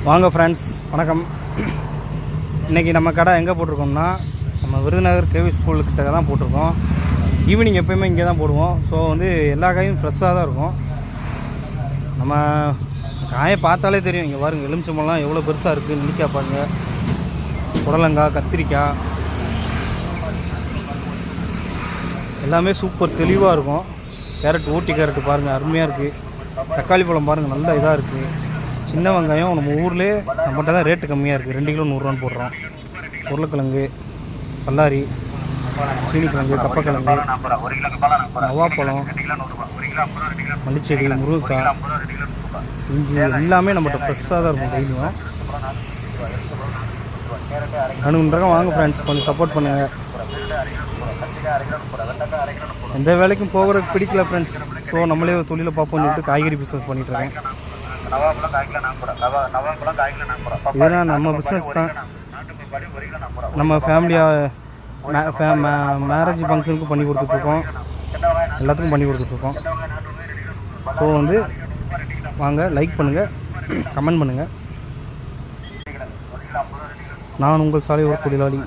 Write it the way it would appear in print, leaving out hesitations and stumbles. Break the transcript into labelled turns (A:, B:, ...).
A: வாங்க ஃப்ரெண்ட்ஸ், வணக்கம். இன்றைக்கி நம்ம கடை எங்கே போட்டிருக்கோம்னா, நம்ம விருதுநகர் கேவி ஸ்கூலுக்கிட்ட தான் போட்டிருக்கோம். ஈவினிங் எப்போயுமே இங்கே தான் போடுவோம். ஸோ எல்லா காயும் ஃப்ரெஷ்ஷாக தான் இருக்கும். நம்ம காயை பார்த்தாலே தெரியும். இங்கே பாருங்கள், எலுமிச்சம்பழம்லாம் எவ்வளோ பெருசாக இருக்குது. நெல்லிக்காய் பாருங்கள், புடலங்காய், கத்திரிக்காய் எல்லாமே சூப்பர் தெளிவாக இருக்கும். கேரட், ஊட்டி கேரட்டு பாருங்கள், அருமையாக இருக்குது. தக்காளி பழம் பாருங்கள், நல்ல இதாக இருக்குது. சின்ன வெங்காயம் நம்ம ஊர்லேயே நம்மகிட்ட தான் ரேட்டு கம்மியாக இருக்குது. 2 கிலோ 100 ரூபான்னு போடுறோம். உருளைக்கிழங்கு, பல்லாரி, சீனிக்கிழங்கு, கப்பக்கிழங்கு, நவாப்பழம், மல்லிச்செடி, முருங்கைக்காய், இஞ்சி எல்லாமே நம்மகிட்ட ஃப்ரெஷ்ஷாக தான் இருக்கும். டெய்லியும் வேணுன்றகம் வாங்க ஃப்ரெண்ட்ஸ், கொஞ்சம் சப்போர்ட் பண்ணுங்கள். எந்த வேலைக்கும் போகிறதுக்கு பிடிக்கல ஃப்ரெண்ட்ஸ். ஸோ நம்மளே ஒரு தொழிலை பார்ப்போம்னு சொல்லிட்டு காய்கறி பிஸ்னஸ் பண்ணிகிட்ருக்கேன். இதெல்லாம் நம்ம பிஸ்னஸ் தான். நம்ம ஃபேமிலியாக மேரேஜ் ஃபங்க்ஷனுக்கும் பண்ணி கொடுத்துட்ருக்கோம், எல்லாத்துக்கும் பண்ணி கொடுத்துட்ருக்கோம். ஸோ வாங்க, லைக் பண்ணுங்கள், கமெண்ட் பண்ணுங்கள். நான் உங்கள் சாலையோர தொழிலாளி.